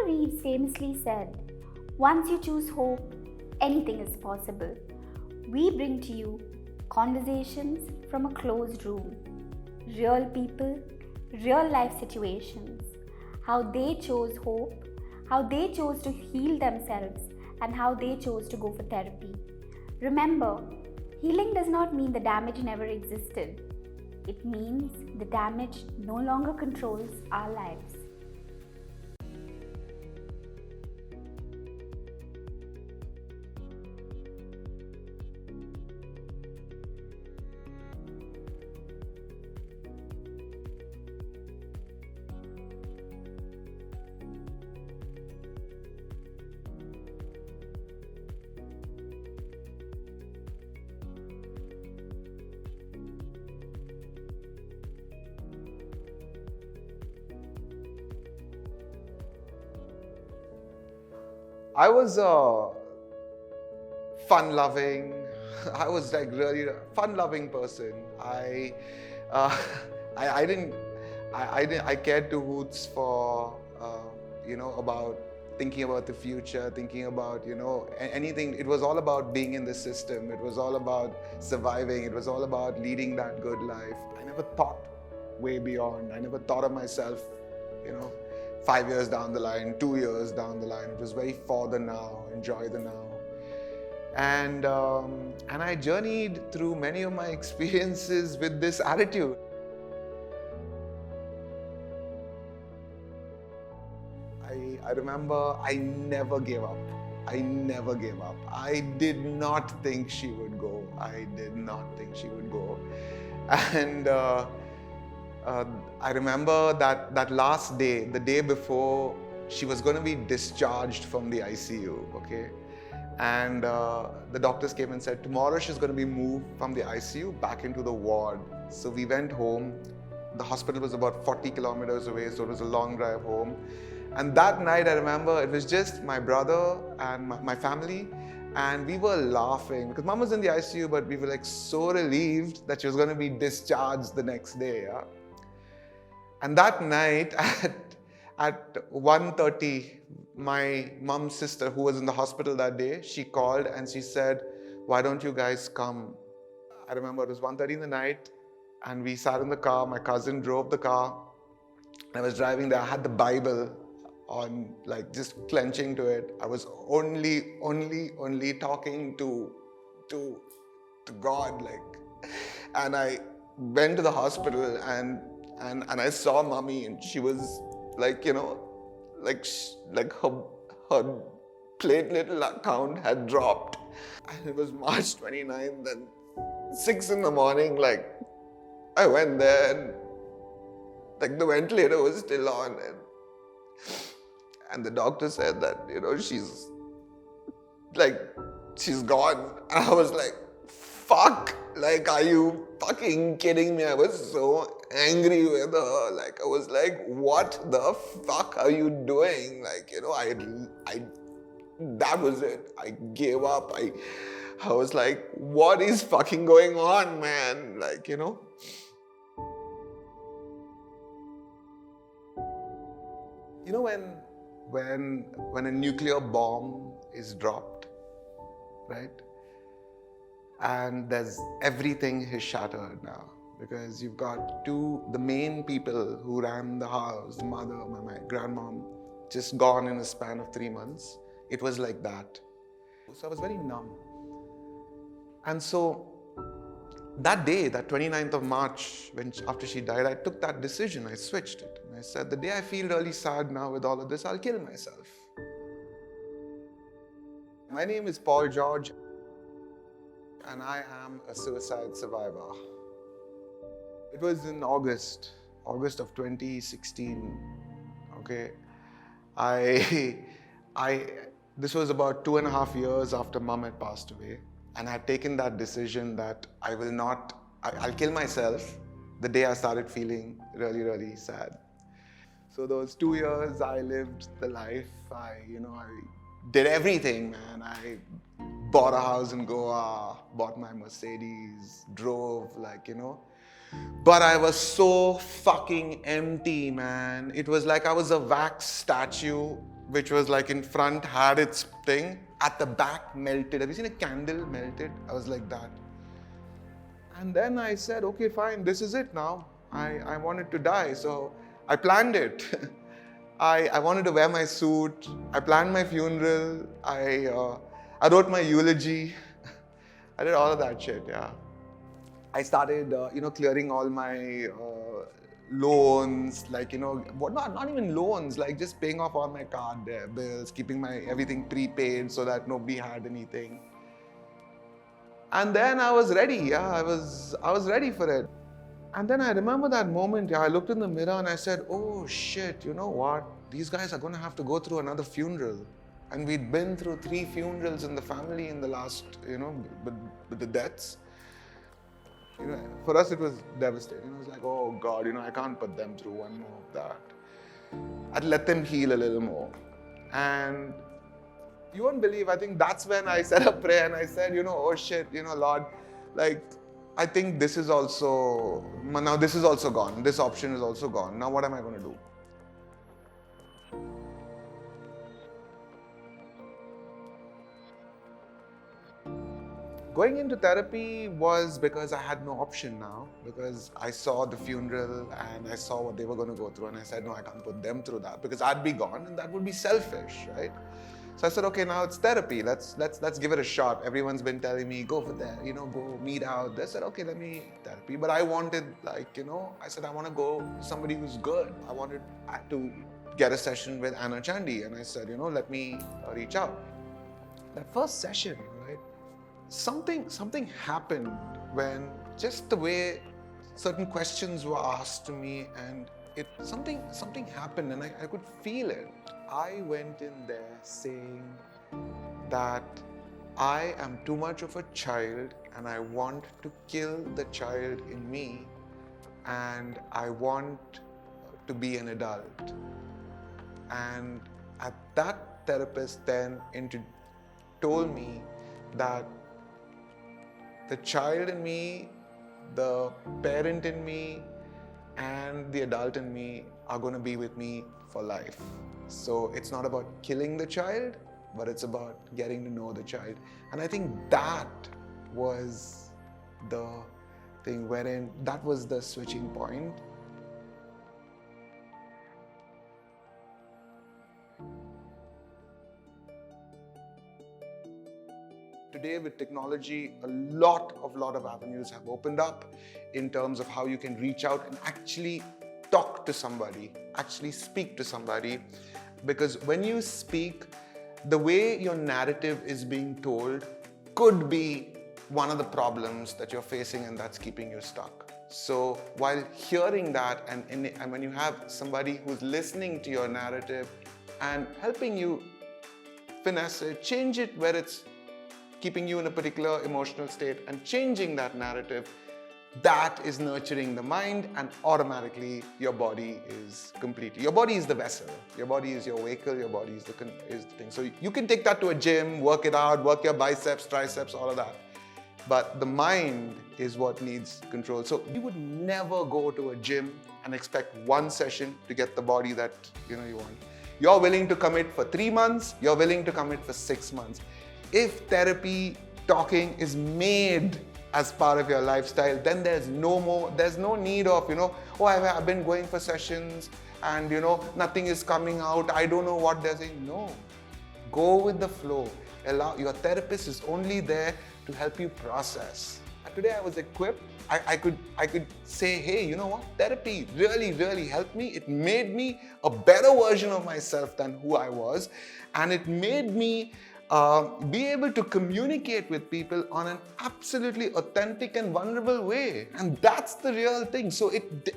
Keanu Reeves famously said, "Once you choose hope, anything is possible." We bring to you conversations from a closed room, real people, real life situations, how they chose hope, how they chose to heal themselves, and how they chose to go for therapy. Remember, healing does not mean the damage never existed. It means the damage no longer controls our lives. I was fun-loving. I was like really a fun-loving person. Uh, I didn't. I cared to hoots for about thinking about the future, thinking about anything. It was all about being in the system. It was all about surviving. It was all about leading that good life. I never thought way beyond. I never thought of myself, 5 years down the line, 2 years down the line. It was very for the now, enjoy the now. And I journeyed through many of my experiences with this attitude. I remember I never gave up. I never gave up. I did not think she would go. I did not think she would go. And I remember that last day, the day before she was going to be discharged from the ICU, okay? And the doctors came and said, tomorrow she's going to be moved from the ICU back into the ward. So we went home. The hospital was about 40 kilometers away, so it was a long drive home. And that night, I remember it was just my brother and my family, and we were laughing because mom was in the ICU, but we were like so relieved that she was going to be discharged the next day. Yeah? And that night at 1:30, my mom's sister, who was in the hospital that day, she called and she said, "Why don't you guys come?" I remember it was 1:30 in the night, and we sat in the car. My cousin drove the car. I was driving there. I had the Bible on, like just clenching to it. I was only talking to God, like. And I went to the hospital and I saw mommy, and she was like, like her platelet count had dropped. And it was March 29th, and 6 in the morning, like I went there and like the ventilator was still on, and the doctor said that, she's gone. And I was like, fuck, like, are you fucking kidding me? I was so angry with her. Like, I was like, what the fuck are you doing? Like, that was it. I gave up. I was like, what is fucking going on, man? Like, when a nuclear bomb is dropped, right? And everything is shattered now, because you've got the main people who ran the house, the mother, my grandmom, just gone in a span of 3 months. It was like that. So I was very numb. And so that day, that 29th of March, after she died, I took that decision. I switched it. And I said, the day I feel really sad now with all of this, I'll kill myself. My name is Paul George, and I am a suicide survivor. It was in August of 2016, okay? This was about 2.5 years after mom had passed away. And I had taken that decision that I'll kill myself the day I started feeling really, really sad. So those 2 years, I lived the life. I did everything, man. I bought a house in Goa, bought my Mercedes, drove, But I was so fucking empty, man. It was like I was a wax statue which was like in front, had its thing. At the back, melted. Have you seen a candle melted? I was like that. And then I said, okay, fine, this is it now. I wanted to die, so I planned it. I wanted to wear my suit. I planned my funeral. I wrote my eulogy. I did all of that shit, yeah. I started, clearing all my loans, like, not even loans, like just paying off all my card bills, keeping my everything prepaid so that nobody had anything. And then I was ready, yeah, I was ready for it. And then I remember that moment, yeah, I looked in the mirror and I said, oh shit, you know what? These guys are going to have to go through another funeral. And we'd been through 3 funerals in the family in the last, with the deaths. For us it was devastating. It was like, oh God, I can't put them through one more of that. I'd let them heal a little more. And you won't believe, I think that's when I said a prayer and I said, oh shit, Lord, like, I think this is also gone. This option is also gone. Now what am I going to do? Going into therapy was because I had no option now, because I saw the funeral and I saw what they were going to go through, and I said, no, I can't put them through that because I'd be gone and that would be selfish, right? So I said, okay, now it's therapy. Let's give it a shot. Everyone's been telling me, go for that, go meet out. They said, okay, let me therapy. But I wanted, I said, I want to go to somebody who's good. I wanted to get a session with Anna Chandy. And I said, let me reach out. That first session, right? Something happened when just the way certain questions were asked to me, and something happened and I could feel it. I went in there saying that I am too much of a child and I want to kill the child in me and I want to be an adult. And at that therapist then told me that the child in me, the parent in me, and the adult in me are going to be with me for life. So it's not about killing the child, but it's about getting to know the child. And I think that was the thing wherein that was the switching point. Today with technology, a lot of avenues have opened up in terms of how you can reach out and actually talk to somebody, actually speak to somebody. Because when you speak, the way your narrative is being told could be one of the problems that you're facing and that's keeping you stuck. So while hearing that and when you have somebody who's listening to your narrative and helping you finesse it, change it where it's keeping you in a particular emotional state and changing that narrative, that is nurturing the mind, and automatically your body is complete. Your body is the vessel. Your body is your vehicle. Your body is the thing. So you can take that to a gym, work it out, work your biceps, triceps, all of that. But the mind is what needs control. So you would never go to a gym and expect one session to get the body that you want. You're willing to commit for 3 months. You're willing to commit for 6 months. If therapy, talking is made as part of your lifestyle, then there's no need of, oh, I've been going for sessions and, nothing is coming out. I don't know what they're saying. No, go with the flow. Your therapist is only there to help you process. Today I was equipped. I could say, hey, you know what? Therapy really, really helped me. It made me a better version of myself than who I was. And it made me be able to communicate with people on an absolutely authentic and vulnerable way. And that's the real thing. So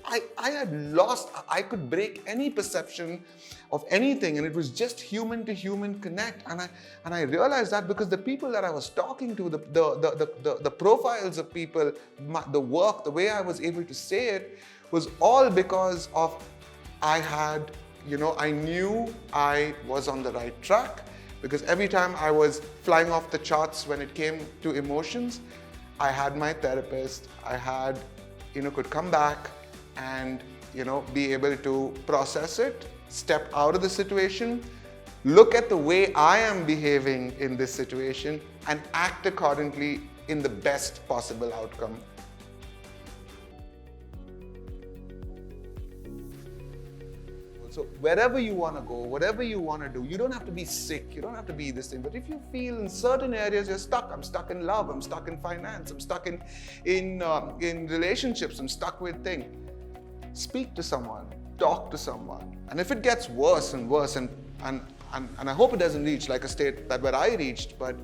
I could break any perception of anything, and it was just human to human connect. And I realized that because the people that I was talking to, the profiles of people, the work, the way I was able to say it was all because of I knew I was on the right track. Because every time I was flying off the charts when it came to emotions, I had my therapist, could come back and, be able to process it, step out of the situation, look at the way I am behaving in this situation and act accordingly in the best possible outcome. So wherever you want to go, whatever you want to do, you don't have to be sick, you don't have to be this thing. But if you feel in certain areas you're stuck, I'm stuck in love, I'm stuck in finance, I'm stuck in relationships, I'm stuck with things, speak to someone, talk to someone. And if it gets worse and worse, and I hope it doesn't reach like a state that where I reached, but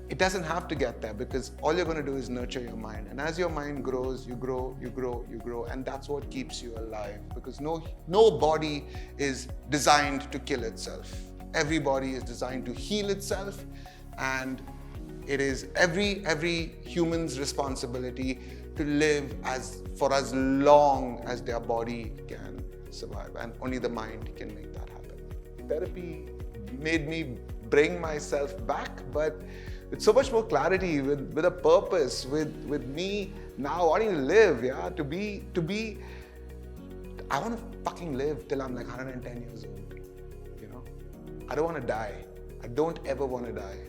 it doesn't have to get there, because all you're going to do is nurture your mind. And as your mind grows, you grow, you grow, you grow. And that's what keeps you alive, because no body is designed to kill itself. Every body is designed to heal itself. And it is every human's responsibility to live for as long as their body can survive. And only the mind can make that happen. Therapy made me bring myself back, but with so much more clarity, with a purpose, with me now wanting to live, yeah, to be, I want to fucking live till I'm like 110 years old, you know? I don't want to die. I don't ever want to die.